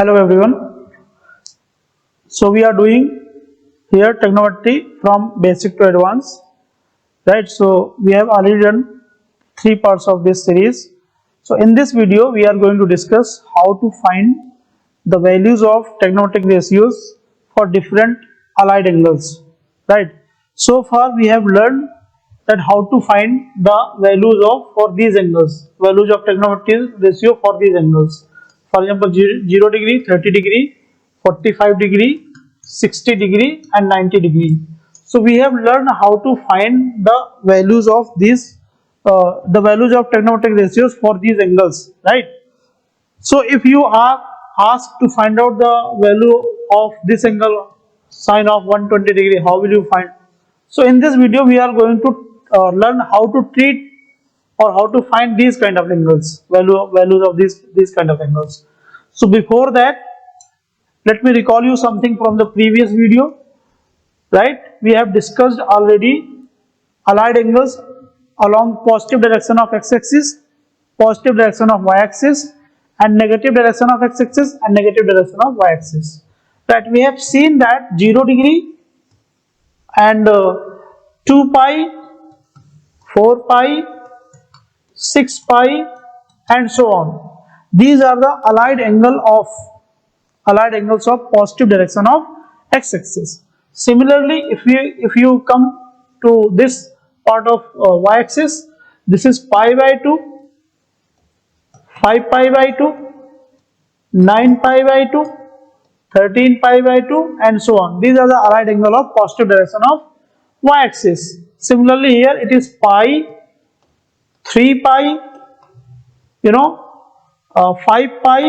Hello everyone. So we are doing here trigonometry from basic to advanced, right? So we have already done 3 parts of this series. So in this video we are going to discuss how to find the values of trigonometric ratios for different allied angles, right? So far we have learned that how to find the values of for these angles, values of trigonometric ratio for these angles. For example, 0 degree, 30 degree, 45 degree, 60 degree and 90 degree. So we have learned how to find the values of these, the values of trigonometric ratios for these angles, right? So if you are asked to find out the value of this angle sine of 120 degree, how will you find? So in this video we are going to learn how to treat or how to find these kind of angles, values of these kind of angles. So before that, let me recall you something from the previous video, right? We have discussed already allied angles along positive direction of x-axis, positive direction of y-axis and negative direction of x-axis and negative direction of y-axis. Right? We have seen that 0 degree and 2 pi, 4 pi, 6 pi and so on. These are the allied angles of positive direction of x-axis. Similarly, if you come to this part of y-axis, this is pi by 2, 5 pi by 2, 9 pi by 2, 13 pi by 2 and so on. These are the allied angle of positive direction of y-axis. Similarly, here it is pi, 3 pi, 5 pi,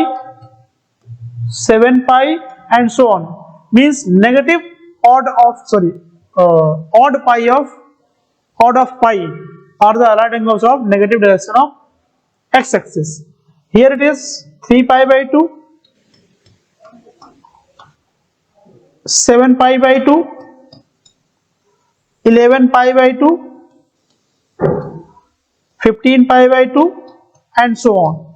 7 pi and so on. Means negative odd of pi are the allied angles of negative direction of x-axis. Here it is 3 pi by 2, 7 pi by 2, 11 pi by 2, 15 pi by 2 and so on.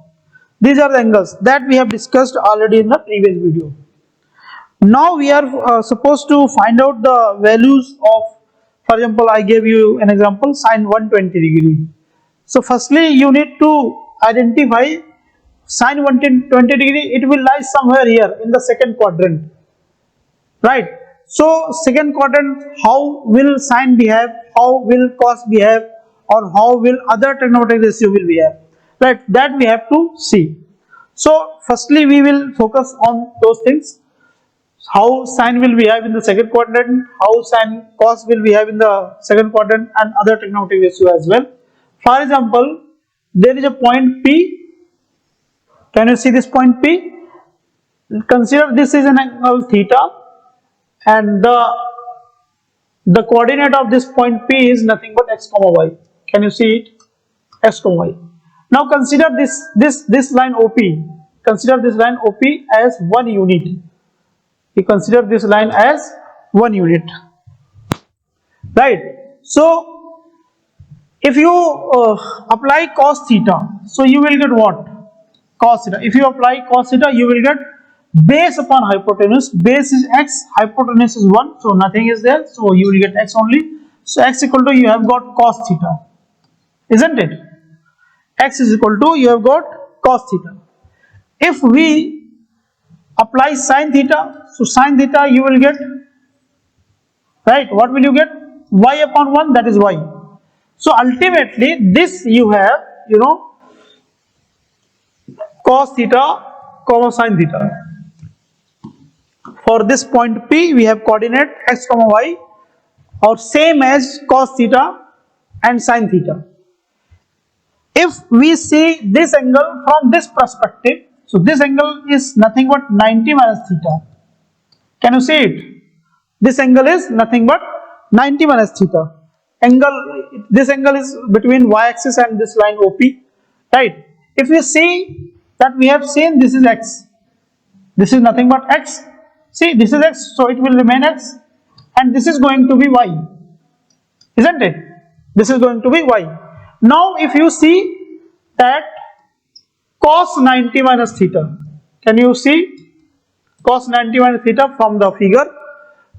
These are the angles that we have discussed already in the previous video. Now we are supposed to find out the values of, for example, I gave you an example, sine 120 degree. So firstly you need to identify sine 120 degree, it will lie somewhere here in the second quadrant, right? So second quadrant, how will sine behave, how will cos behave or how will other trigonometric ratio will behave, right? That we have to see. So firstly we will focus on those things, how sine will behave in the second quadrant, how sine cos will behave in the second quadrant and other trigonometric ratio as well. For example, there is a point P. Can you see this point P? Consider this is an angle theta and the coordinate of this point P is nothing but x comma y. Can you see it? X comma y. Now consider this line OP. Consider this line OP as 1 unit. You consider this line as 1 unit, right? So if you apply cos theta, so you will get what? Cos theta. If you apply cos theta, you will get base upon hypotenuse. Base is x, hypotenuse is 1, so nothing is there, so you will get x only. So x equal to, you have got cos theta, isn't it? X is equal to, you have got cos theta. If we apply sin theta, so sin theta you will get, right, what will you get? Y upon 1, that is y. So ultimately this you have, cos theta comma sin theta. For this point P we have coordinate x comma y or same as cos theta and sin theta. If we see this angle from this perspective, so this angle is nothing but 90 minus theta. Can you see it? This angle is nothing but 90 minus theta. This angle is between y-axis and this line OP, right? If we see that we have seen this is x, this is nothing but x. See, this is x, so it will remain x, and this is going to be y, isn't it? This is going to be y. Now if you see that cos 90 minus theta, can you see cos 90 minus theta from the figure.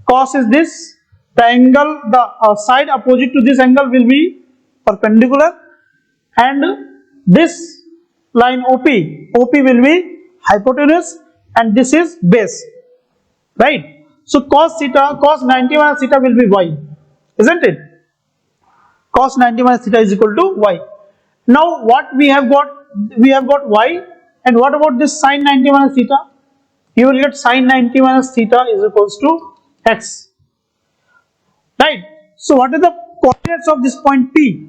Cos is this, the angle, the side opposite to this angle will be perpendicular, and this line OP will be hypotenuse, and this is base, right? So cos 90 minus theta will be y, isn't it? Cos 90 minus theta is equal to y. Now what we have got? We have got y, and what about this sin 90 minus theta? You will get sin 90 minus theta is equals to x, right? So what are the coordinates of this point P?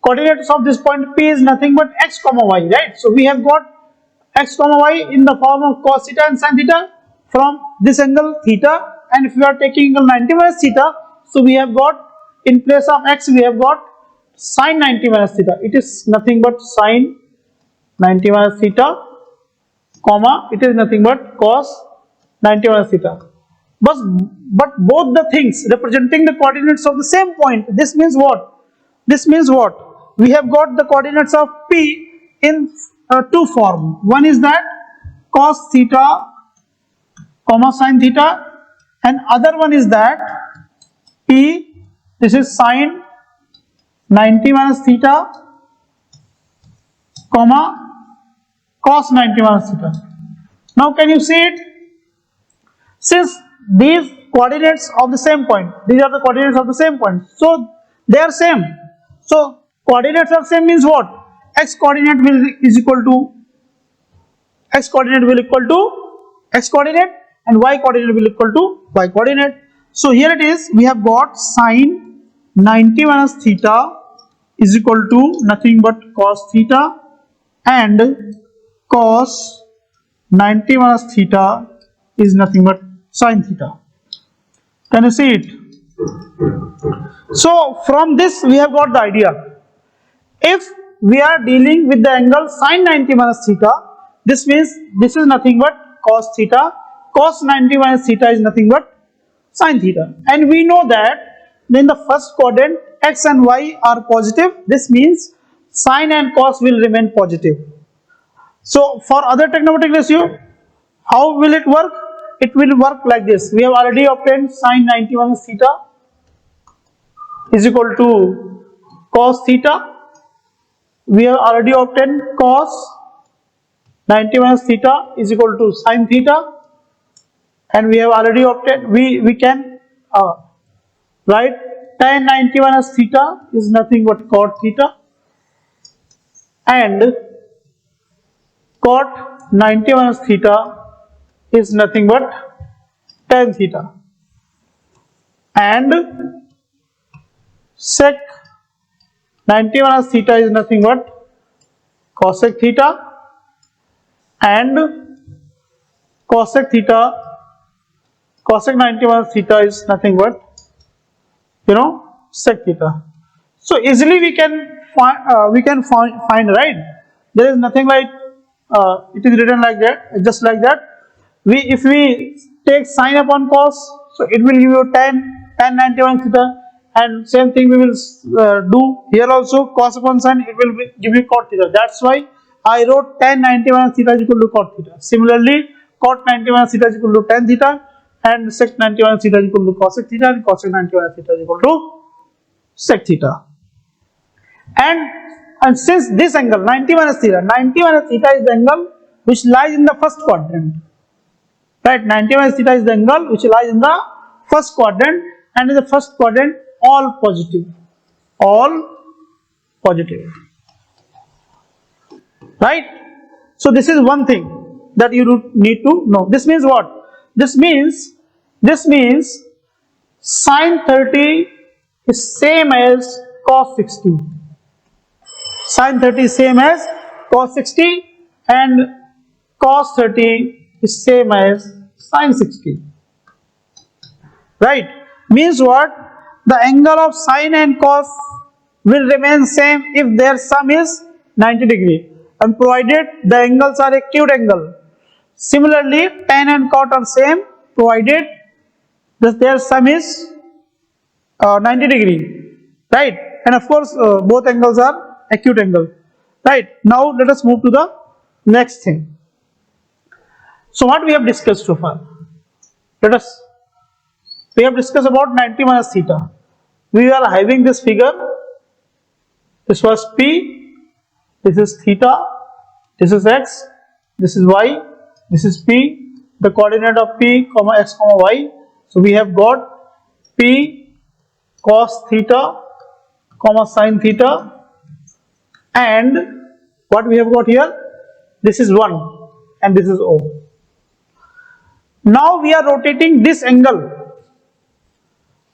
Coordinates of this point P is nothing but x comma y, right? So we have got x comma y in the form of cos theta and sin theta from this angle theta, and if we are taking angle 90 minus theta, so we have got in place of x we have got sin 90 minus theta. It is nothing but sin 90 minus theta, comma, it is nothing but cos 90 minus theta. But both the things representing the coordinates of the same point. This means what? This means what? We have got the coordinates of P in two form. One is that cos theta, comma sin theta, and other one is that P, this is sin 90 minus theta, comma cos 90 minus theta. Now can you see it? Since these coordinates of the same point, these are the coordinates of the same point, so they are same. So coordinates are same means what? X coordinate will is equal to x coordinate will equal to x coordinate, and y coordinate will equal to y coordinate. So here it is, we have got sin 90 minus theta is equal to nothing but cos theta, and cos 90 minus theta is nothing but sin theta. Can you see it? So from this we have got the idea. If we are dealing with the angle sin 90 minus theta, this means this is nothing but cos theta, cos 90 minus theta is nothing but sin theta, and we know that in the first quadrant x and y are positive. This means sin and cos will remain positive. So for other trigonometric ratio, how will it work? It will work like this. We have already obtained sin 90 minus theta is equal to cos theta. We have already obtained cos 90 minus theta is equal to sin theta, and we have already obtained, we can write tan 90 minus theta is nothing but cot theta, and cot 90 minus theta is nothing but tan theta, and sec 90 minus theta is nothing but cosec theta, and cosec theta, cosec 90 minus theta is nothing but sec theta. So easily we can find, right? There is nothing like it is written like that, just like that. If we take sine upon cos, so it will give you tan 90 minus theta, and same thing we will do here also, cos upon sine, it will give you cot theta. That's why I wrote tan 90 minus theta is equal to cot theta. Similarly, cot 90 minus theta is equal to tan theta, and sec 90 minus theta is equal to cosec theta, and cosec 90 minus theta is equal to sec theta. And since this angle 90 minus theta is the angle which lies in the first quadrant, right? 90 minus theta is the angle which lies in the first quadrant, and in the first quadrant all positive, right? So this is one thing that you need to know. This means what? This means sin 30 is same as cos 60. Sin 30 is same as cos 60, and cos 30 is same as sin 60. Right? Means what? The angle of sin and cos will remain same if their sum is 90 degree, and provided the angles are acute angle. Similarly, tan and cot are same provided that their sum is 90 degree, right? And of course both angles are acute angle, right? Now let us move to the next thing. So what we have discussed so far? Let us, we have discussed about 90 minus theta. We are having this figure. This was P, this is theta, this is x, this is y, this is P, the coordinate of P, comma x, comma y. So we have got P cos theta, comma sin theta, and what we have got here, this is 1 and this is O. Now we are rotating this angle.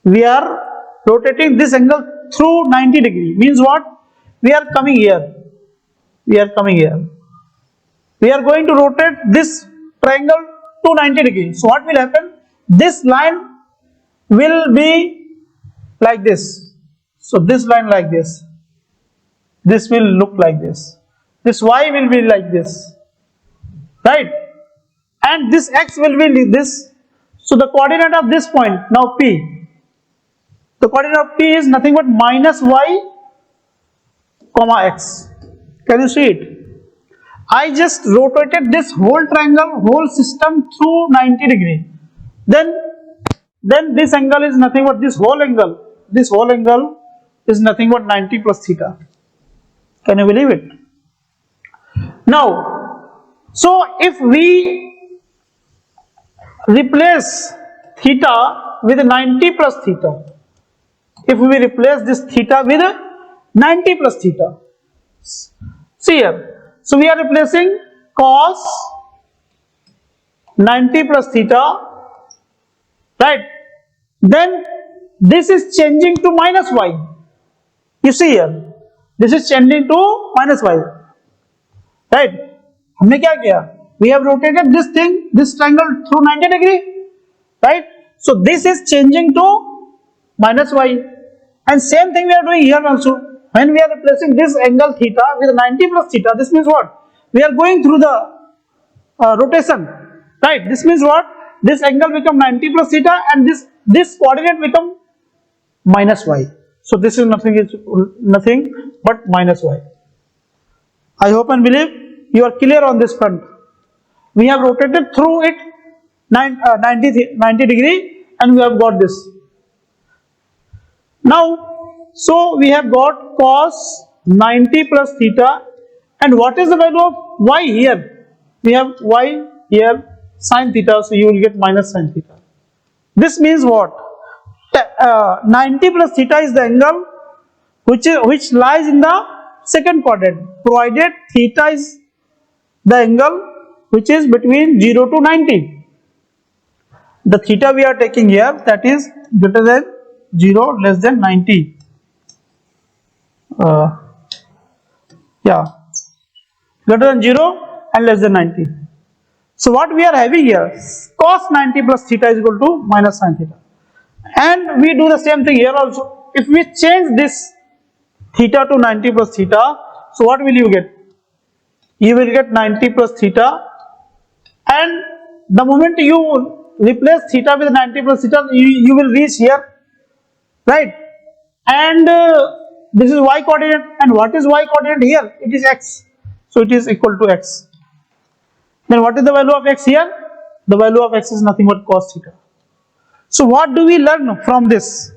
We are rotating this angle through 90 degree. Means what? We are coming here. We are coming here. We are going to rotate this triangle to 90 degree. So what will happen? This line will be like this. So this line like this. This will look like this. This y will be like this. Right? And this x will be this. So the coordinate of this point, now P. The coordinate of P is nothing but minus y, comma x. Can you see it? I just rotated this whole triangle, whole system through 90 degree. Then this angle is nothing but this whole angle. This whole angle is nothing but 90 plus theta. Can you believe it? Now, so if we replace theta with 90 plus theta, if we replace this theta with 90 plus theta, see here. So we are replacing cos 90 plus theta, right? Then this is changing to minus y. You see here, this is changing to minus y, right? हमने क्या किया? We have rotated this thing, this triangle through 90 degree, right? So this is changing to minus y, and same thing we are doing here also. When we are replacing this angle theta with 90 plus theta, this means what? We are going through the rotation, right? This means what? This angle become 90 plus theta, and this coordinate become minus y. So this is nothing but minus y. I hope and believe you are clear on this front. We have rotated through it 90 degree, and we have got this. Now, so we have got cos 90 plus theta, and what is the value of y here? We have y here, sin theta, so you will get minus sin theta. This means what? 90 plus theta is the angle which lies in the second quadrant, provided theta is the angle which is between 0 to 90. The theta we are taking here, that is greater than 0, less than 90. Greater than 0 and less than 90. So what we are having here, cos 90 plus theta is equal to minus sin theta. And we do the same thing here also. If we change this theta to 90 plus theta, so what will you get? You will get 90 plus theta, and the moment you replace theta with 90 plus theta, you will reach here, right? And this is y coordinate, and what is y coordinate here? It is x, so it is equal to x. Then what is the value of x here? The value of x is nothing but cos theta. So what do we learn from this?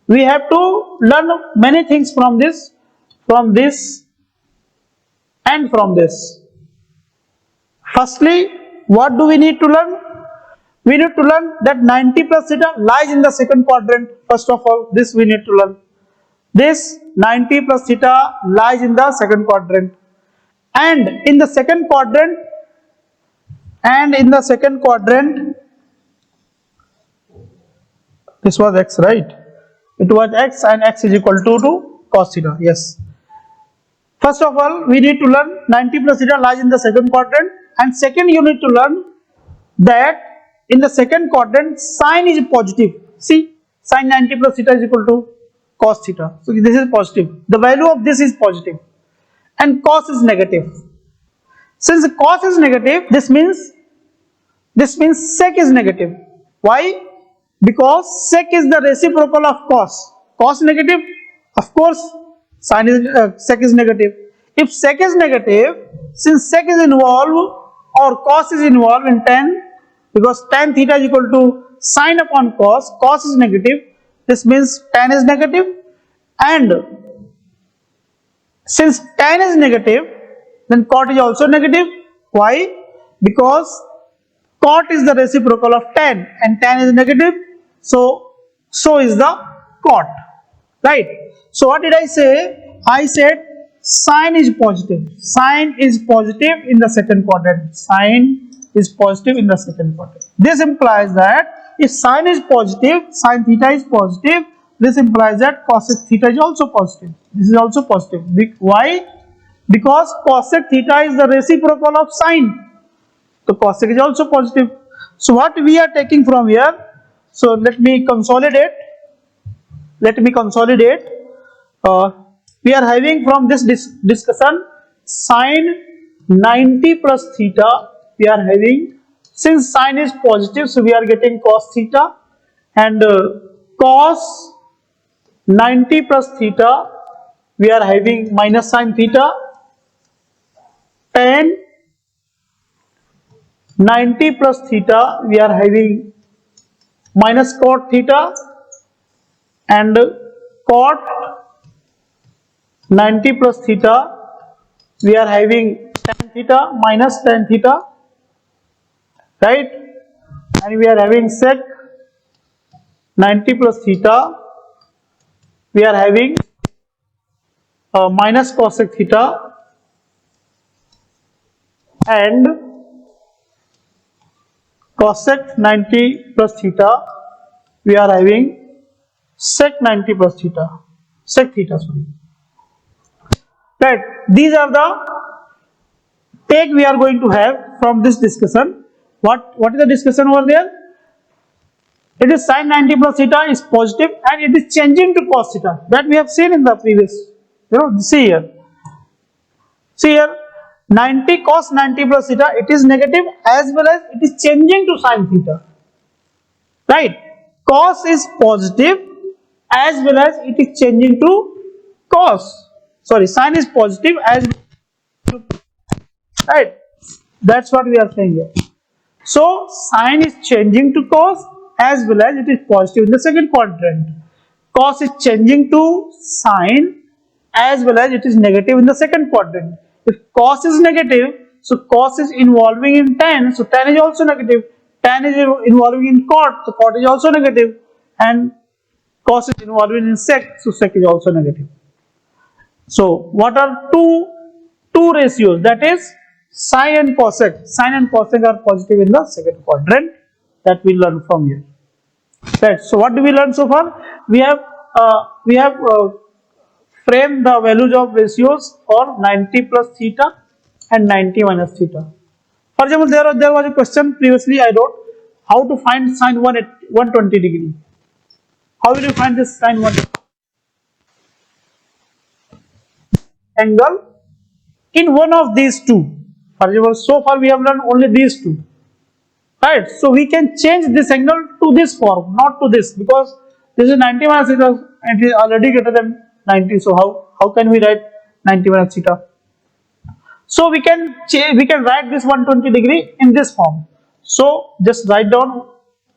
We have to learn many things from this, and from this. Firstly, what do we need to learn? We need to learn that 90 plus theta lies in the second quadrant. First of all, this we need to learn. This 90 plus theta lies in the second quadrant, and in the second quadrant, this was x, right? It was x, and x is equal to cos theta. Yes. First of all, we need to learn 90 plus theta lies in the second quadrant, and second, you need to learn that in the second quadrant, sine is positive. See, sine 90 plus theta is equal to cos theta. So this is positive. The value of this is positive, and cos is negative. Since cos is negative, this means sec is negative. Why? Because sec is the reciprocal of cos. Cos negative, of course, sec is negative. If sec is negative, since sec is involved or cos is involved in tan, because tan theta is equal to sine upon cos, cos is negative, this means tan is negative, and since tan is negative, then cot is also negative. Why? Because cot is the reciprocal of tan and tan is negative, so is the cot, right? So what did I say? I said sine is positive. Sine is positive in the second quadrant. Sine is positive in the second quadrant. This implies that if sine is positive, sine theta is positive, this implies that cosec theta is also positive. This is also positive. Why? Because cosec theta is the reciprocal of sine. So cosec is also positive. So what we are taking from here? So let me consolidate. We are having from this discussion sine 90 plus theta. We are having, since sine is positive, so we are getting cos theta, and cos 90 plus theta we are having minus sine theta, tan 90 plus theta we are having minus cot theta, and cot 90 plus theta we are having tan theta minus tan theta, right? And we are having sec 90 plus theta we are having minus cosec theta, and cosec 90 plus theta we are having sec 90 plus theta, sec theta, sorry. Right, these are the take we are going to have from this discussion. What is the discussion over there? It is sine 90 plus theta is positive and it is changing to cos theta, that we have seen in the previous, see here 90 cos 90 plus theta, it is negative as well as it is changing to sine theta, right? Cos is positive as well as it is changing to sine is positive as well, right? That's what we are saying here. So sine is changing to cos as well as it is positive in the second quadrant. Cos is changing to sine as well as it is negative in the second quadrant. If cos is negative, so cos is involving in tan, so tan is also negative. Tan is involving in cot, so cot is also negative, and cos is involving in sec, so sec is also negative. So what are two ratios? That is sine and cosec. Sine and cosec are positive in the second quadrant, that we learn from here. Right. So what do we learn so far? We have framed the values of ratios for 90 plus theta and 90 minus theta. For example, there was a question previously I wrote, how to find sine 120 degree. How will you find this sine 120 angle in one of these two? For example, so far we have learned only these two, right? So we can change this angle to this form, not to this, because this is 90 minus theta and it is already greater than 90. So how can we write 90 minus theta? So we can write this 120 degree in this form. So just write down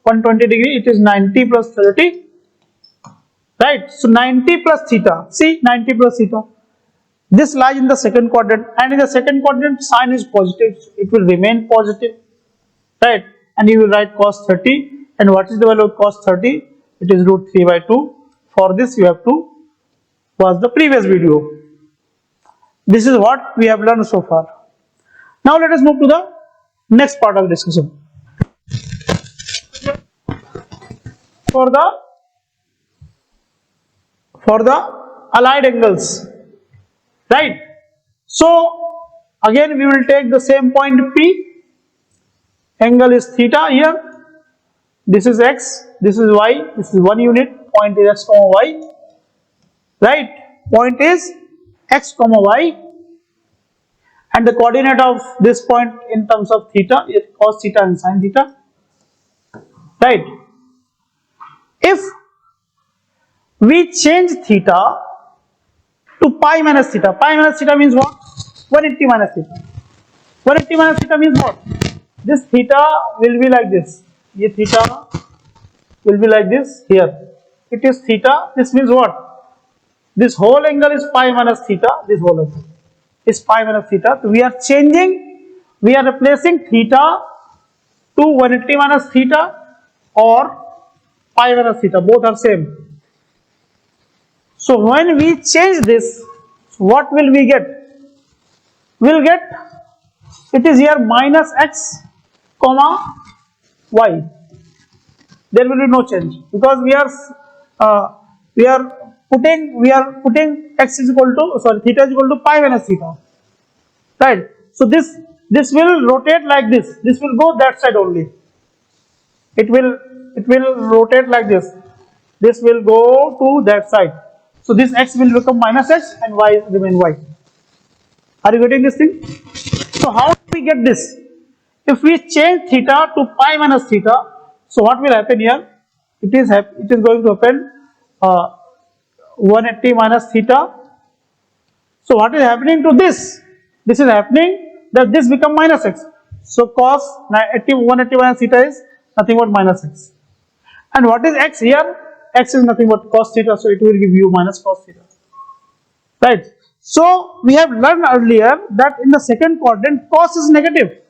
120 degree. It is 90 plus 30, right? So 90 plus theta. See, 90 plus theta. This lies in the second quadrant, and in the second quadrant sine is positive, so it will remain positive, right? And you will write cos 30, and what is the value of cos 30? It is root 3 by 2. For this you have to watch the previous video. This is what we have learned so far. Now let us move to the next part of the discussion. For the allied angles, right? So again we will take the same point P. Angle is theta here. This is x, this is y, this is 1 unit. Point is x comma y, right? Point is x comma y, and the coordinate of this point in terms of theta is cos theta and sin theta, right? If we change theta to pi minus theta means what? 180 minus theta. 180 minus theta means what? This theta will be like this. Ye theta will be like this here. It is theta. This means what? This whole angle is pi minus theta. This whole angle is pi minus theta. So we are changing, we are replacing theta to 180 minus theta or pi minus theta. Both are same. So when we change this, what will we get? We'll get, it is here minus x comma y. There will be no change because we are putting x is equal to, sorry, theta is equal to pi minus theta, right? So this will rotate like this. This will go that side only. It will rotate like this. This will go to that side. So this x will become minus x and y remain y. Are you getting this thing? So how do we get this? If we change theta to pi minus theta, so what will happen here? It is going to happen 180 minus theta. So what is happening to this? This is happening that this become minus x. So cos 180 minus theta is nothing but minus x. And what is x here? X is nothing but cos theta, so it will give you minus cos theta. Right? So we have learned earlier that in the second quadrant cos is negative,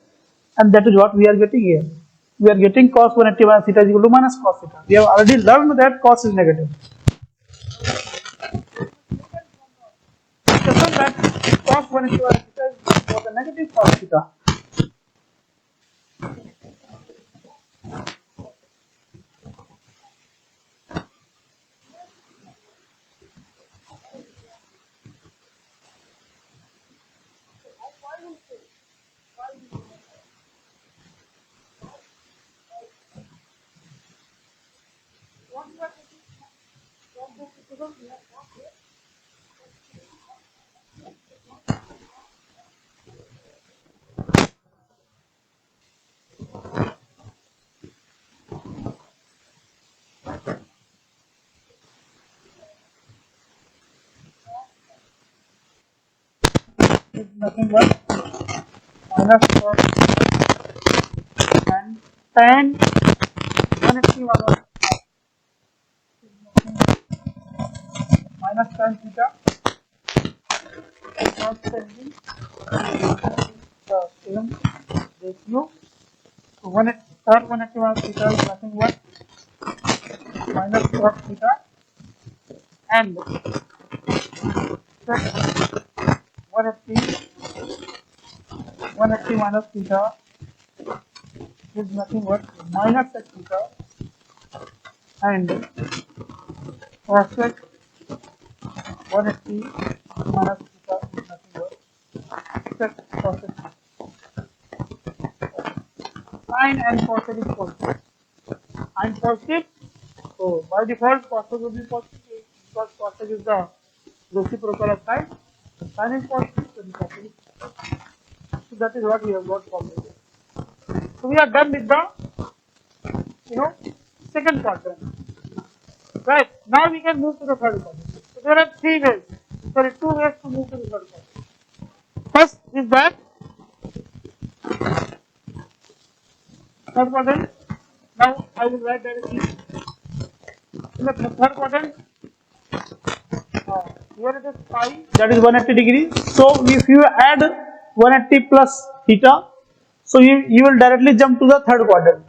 and that is what we are getting here. We are getting cos 180 minus theta is equal to minus cos theta. We have already learned that cos is negative. So that cos 180 minus theta is equal to negative cos theta. Is nothing but minus cos and tan 180 minus tan theta is not changing the same ratio. So 180 minus theta is nothing but minus cos theta and 180 minus theta is nothing but minus x theta and cos x 180 minus theta is nothing but x cos x. Sin and cos x is positive. Sin positive, so by default cos x will be positive because cos x is the reciprocal of sin. Sin is positive, so cos x is positive. So that is what we have got from here. So we are done with the second quadrant. Right, now we can move to the third quadrant. So there are two ways to move to the third quadrant. First is that third quadrant. Now I will write directly in the third quadrant. Here it is pi, that is 180 degrees. So if you add 180 plus theta, so you will directly jump to the third quadrant.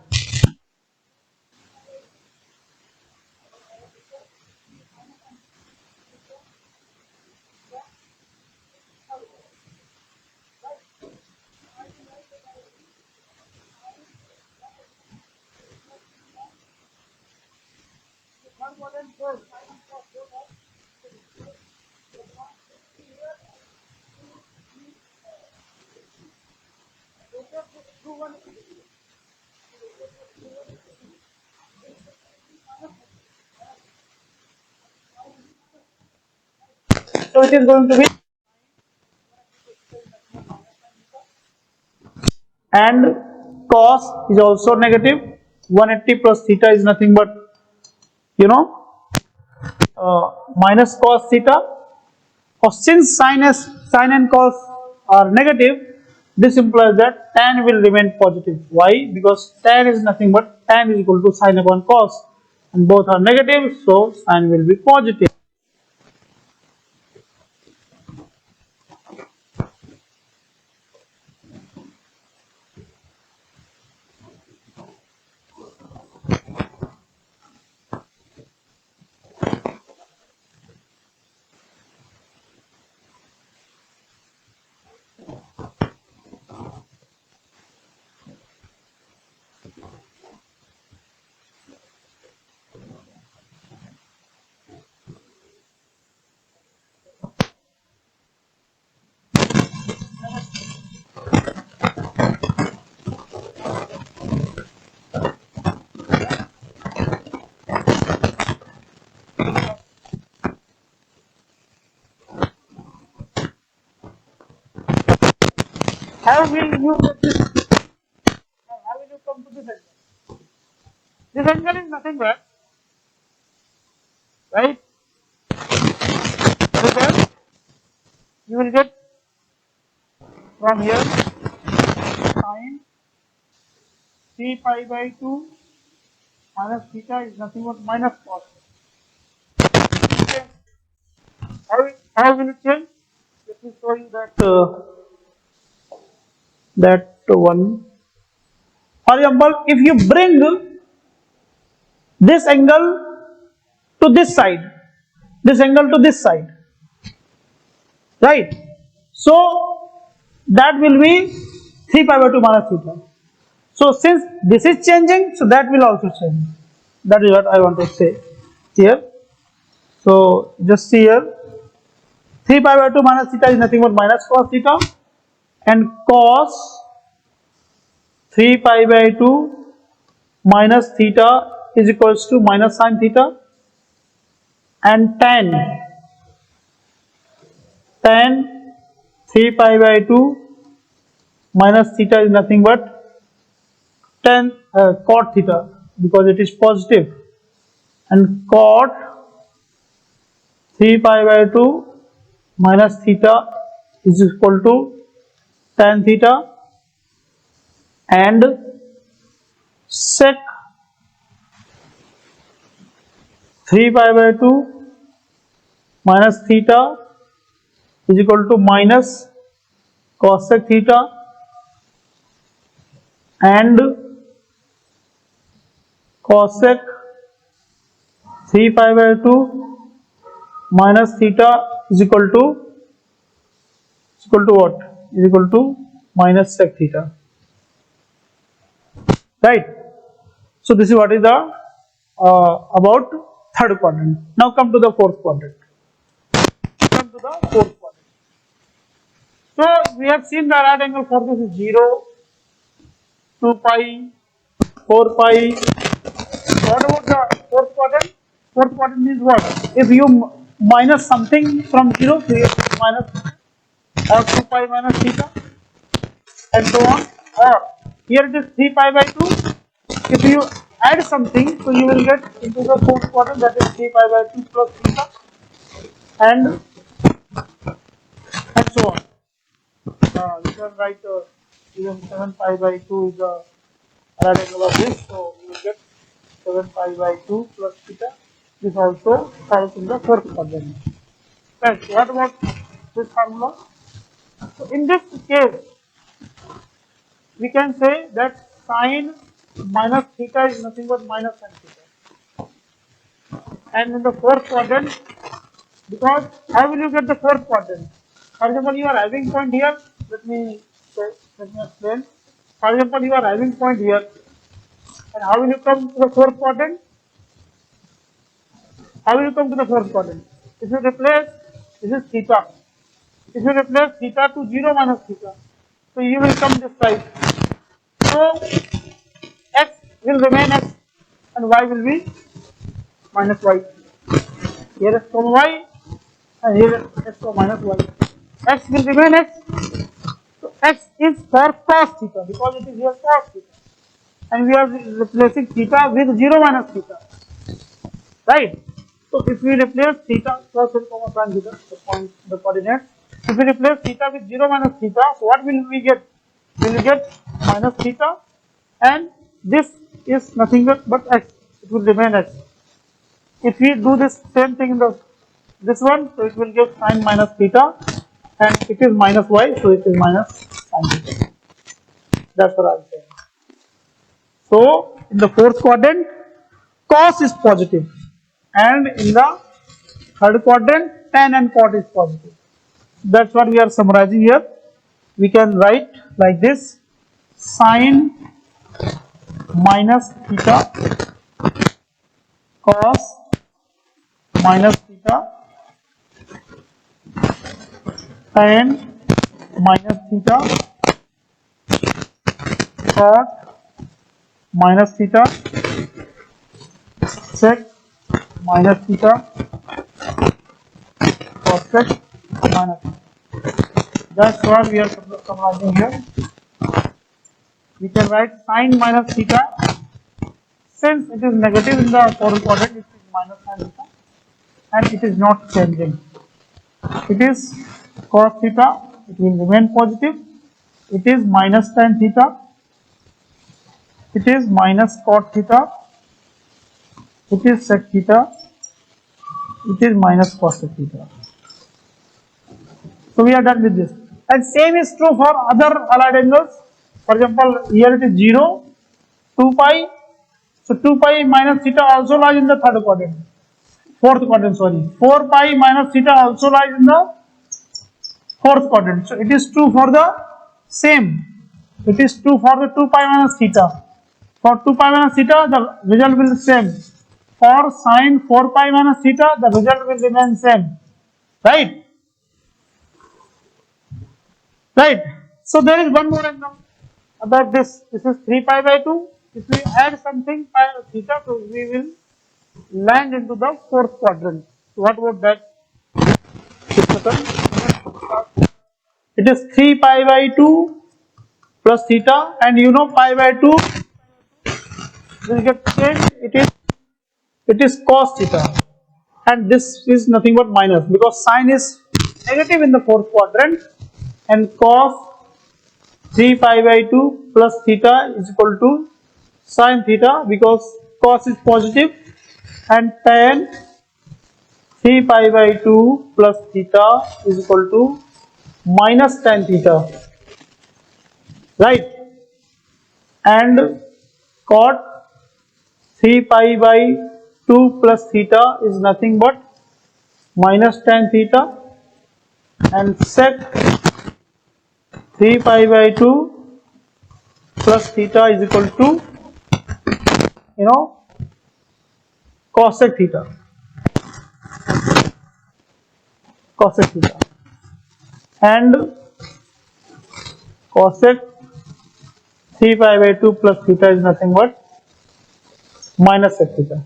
So it is going to be, and cos is also negative. 180 plus theta is nothing but minus cos theta. Or since sin and cos are negative, this implies that tan will remain positive. Why? Because tan is nothing but tan is equal to sin upon cos. and both are negative, so sign will be positive. How will you get this? How will you come to this angle? This angle is nothing but, right? Because you will get from here sine 3 pi by 2 minus theta is nothing but minus cos. Okay. How will it change? Let me show you that one. For example, if you bring this angle to this side, this angle to this side, right? So that will be 3 pi by 2 minus theta. So since this is changing, so that will also change. That is what I want to say here. So just see here, 3 pi by 2 minus theta is nothing but minus cos theta, and cos 3 pi by 2 minus theta is equals to minus sin theta, and tan 3 pi by 2 minus theta is nothing but tan cot theta, because it is positive, and cot 3 pi by 2 minus theta is equal to tan theta, and sec 3 pi by 2 minus theta is equal to minus cosec theta, and cosec 3 pi by 2 minus theta is equal to what? Is equal to minus sec theta, right? So this is what is the about third quadrant. Now come to the fourth quadrant. So we have seen the right angle for this is 0, 2 pi, 4 pi. What about the fourth quadrant? Fourth quadrant is what? If you minus something from 0, so you minus or 2 pi minus theta and so on. Or here it is 3 pi by 2. If you add something, so you will get into the fourth quadrant, that is 3 pi by 2 plus theta and so on. You can write even 7 pi by 2 is the right angle of this, so you will get 7 pi by 2 plus theta. This also falls in the fourth quadrant. Right. What about this formula? So in this case, we can say that sine minus theta is nothing but minus sin theta. And in the fourth quadrant, because how will you get the fourth quadrant? For example, you are having point here. Let me explain. For example, you are having point here, and how will you come to the fourth quadrant? How will you come to the fourth quadrant? If you replace, this is theta. If you replace theta to 0 minus theta, so you will come this side. So x will remain x and y will be minus y. Here x comma y and here x comma minus y. X will remain x. So x is for cos theta because it is here cos theta. And we are replacing theta with 0 minus theta. Right? So if we replace theta, cos comma sin theta, the coordinates. If we replace theta with 0 minus theta, so what will we get? We will get minus theta, and this is nothing but x. It will remain x. if we do this same thing in the this one, so it will give sine minus theta, and it is minus y, so it is minus sine theta. That's what I am saying. So in the fourth quadrant, cos is positive, and in the third quadrant, tan and cot is positive. That's what we are summarizing here. We can write like this: sine minus theta, cos minus theta, tan minus theta, cot minus theta, sec minus theta, cosec minus theta. That's what we are summarizing here. We can write sine minus theta. Since it is negative in the fourth quadrant, it is minus sine theta, and it is not changing. It is cos theta, it will remain positive. It is minus tan theta. It is minus cot theta. It is sec theta. It is minus cosec theta. So we are done with this. And same is true for other allied angles. For example, here it is 0, 2 pi. So 2 pi minus theta also lies in the third quadrant. Fourth quadrant, sorry. 4 pi minus theta also lies in the fourth quadrant. So it is true for the same. It is true for the 2 pi minus theta. For 2 pi minus theta, the result will be same. For sine 4 pi minus theta, the result will remain same. Right? Right. So there is one more example about this. This is 3 pi by 2. If we add something pi theta, so we will land into the fourth quadrant. So what about that? It is 3 pi by 2 plus theta, and you know pi by 2 will get changed. It is cos theta, and this is nothing but minus, because sine is negative in the fourth quadrant, and cos 3 pi by 2 plus theta is equal to sine theta, because cos is positive, and tan 3 pi by 2 plus theta is equal to minus tan theta, right? And cot 3 pi by 2 plus theta is nothing but minus tan theta, and sec 3 pi by 2 plus theta is equal to, cosec theta. Cosec theta. And cosec 3 pi by 2 plus theta is nothing but minus sec theta.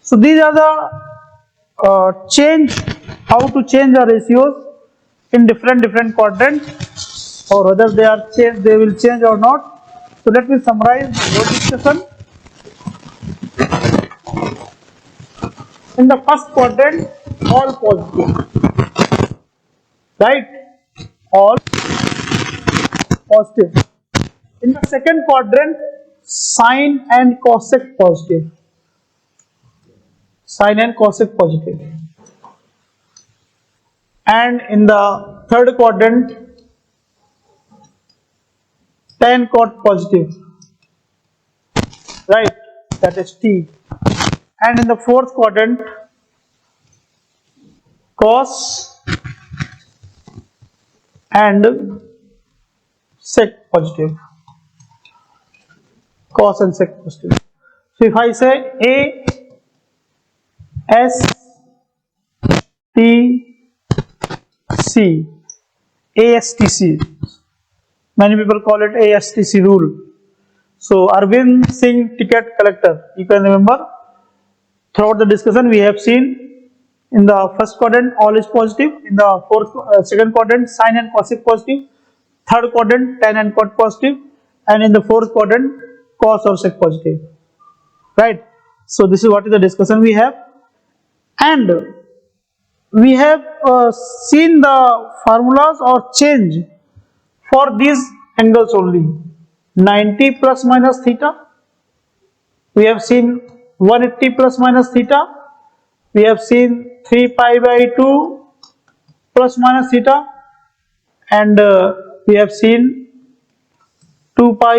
So these are the how to change the ratios in different quadrants, or whether they will change or not. So let me summarize the whole discussion. In the first quadrant, all positive, right? All positive. In the second quadrant, sine and cosec positive. Sine and cosec positive. And in the third quadrant, tan cot positive, right? That is T. And in the fourth quadrant, cos and sec positive. Cos and sec positive. So if I say A S T C, ASTC, many people call it ASTC rule. So Arvind Singh ticket collector, you can remember throughout the discussion we have seen in the first quadrant all is positive, in the second quadrant sine and cosec positive, third quadrant tan and cot positive, and in the fourth quadrant cos or sec positive, right? So this is what is the discussion we have, and we have seen the formulas or change for these angles only. 90 plus minus theta, we have seen 180 plus minus theta, we have seen 3 pi by 2 plus minus theta, and we have seen 2 pi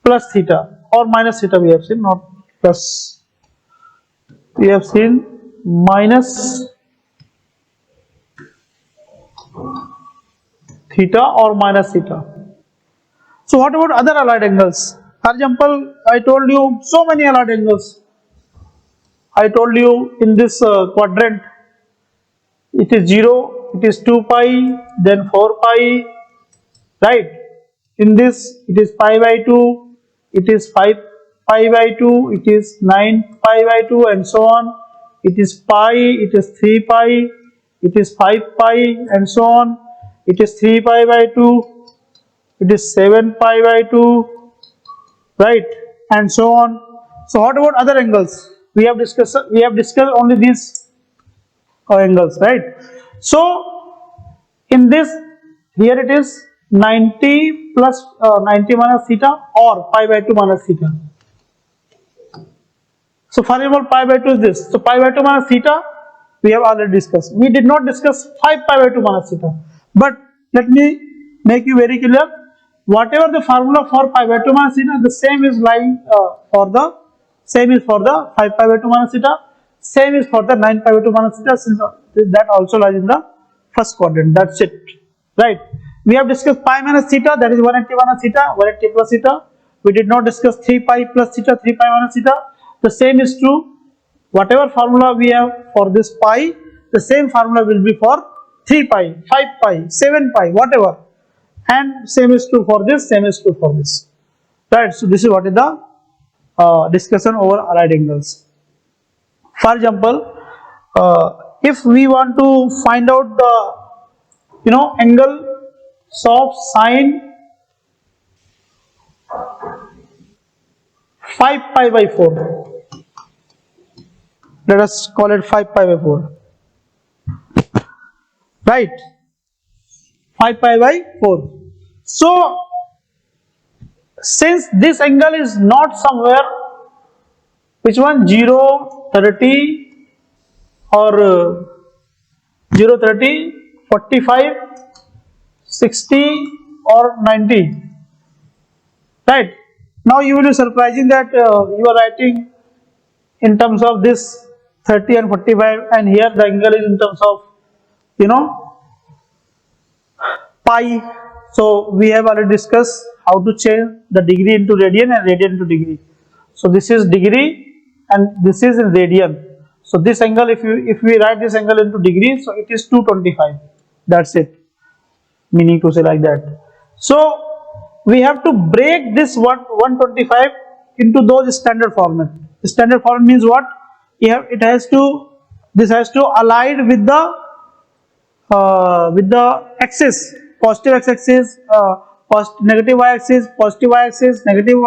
plus theta or minus theta. We have seen, not plus, we have seen minus theta or minus theta. So what about other allied angles? For example, I told you so many allied angles. I told you in this quadrant it is 0, it is 2 pi, then 4 pi, right? In this it is pi by 2, it is 5 pi by 2, it is 9 pi by 2, and so on. It is pi, it is 3 pi, it is 5 pi, and so on. It is 3 pi by 2, it is 7 pi by 2, right, and so on. So what about other angles? We have discussed only these angles, right? So in this, here it is 90 plus 90 minus theta or pi by 2 minus theta. So for example, pi by 2 is this. So pi by 2 minus theta we have already discussed. We did not discuss 5 pi by 2 minus theta. But let me make you very clear. Whatever the formula for pi by 2 minus theta, the same is lying for the 5 pi by 2 minus theta. Same is for the 9 pi by 2 minus theta, since that also lies in the first quadrant. That's it, right? We have discussed pi minus theta, that is 180 minus theta, 180 plus theta. We did not discuss 3 pi plus theta, 3 pi minus theta. The same is true. Whatever formula we have for this pi, the same formula will be for 3 pi, 5 pi, 7 pi, whatever. And same is true for this, same is true for this, right? So this is what is the discussion over allied angles. For example, if we want to find out the angle of sine 5 pi by 4, let us call it 5 pi by 4, right? 5 pi by 4. So since this angle is not somewhere, which one, 0, 30 or 0, 30, 45, 60 or 90, right? Now you will be surprising that you are writing in terms of this 30 and 45, and here the angle is in terms of pi. So we have already discussed how to change the degree into radian and radian into degree. So this is degree and this is in radian. So this angle, if we write this angle into degree, so it is 225. That's it, meaning to say like that. So we have to break this 125 into those standard format. Standard format means what? This has to align with the axis, positive x-axis, negative y-axis, positive y-axis, negative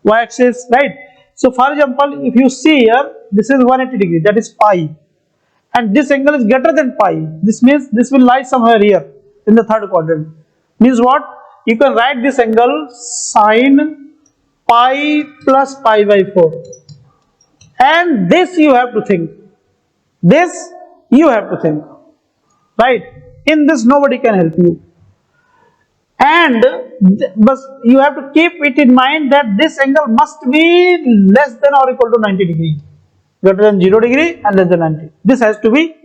y-axis, right? So for example, if you see here, this is 180 degree, that is pi, and this angle is greater than pi. This means this will lie somewhere here in the third quadrant. Means what? You can write this angle sine pi plus pi by 4, and this you have to think. This you have to think, right? In this nobody can help you, and but you have to keep it in mind that this angle must be less than or equal to 90 degree, greater than 0 degree and less than 90. This has to be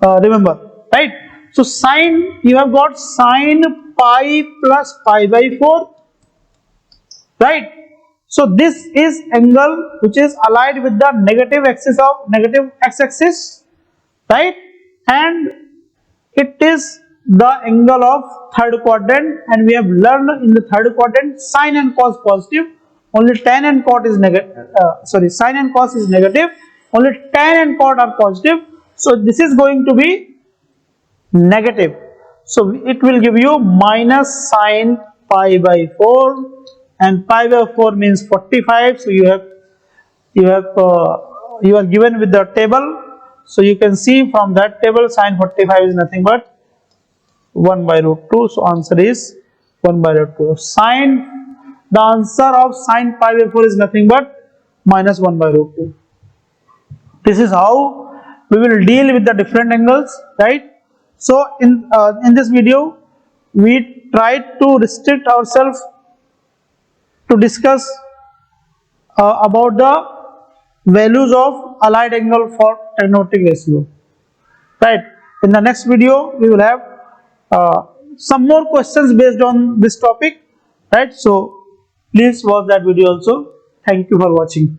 remember, right? So sine, you have got sine pi plus pi by 4, right? So this is angle which is aligned with the negative axis of negative x-axis, right? And it is the angle of third quadrant, and we have learned in the third quadrant sine and cos positive, only tan and cot is negative. Sine and cos is negative, only tan and cot are positive. So this is going to be negative. So it will give you minus sine pi by 4, and pi by 4 means 45. So you are given with the table. So you can see from that table sine 45 is nothing but 1 by root 2. So answer is 1 by root 2. The answer of sine pi by 4 is nothing but minus 1 by root 2. This is how we will deal with the different angles, right? So in this video we tried to restrict ourselves to discuss about the values of allied angle for trigonometric ratio, right? In the next video we will have some more questions based on this topic, right? So please watch that video also. Thank you for watching.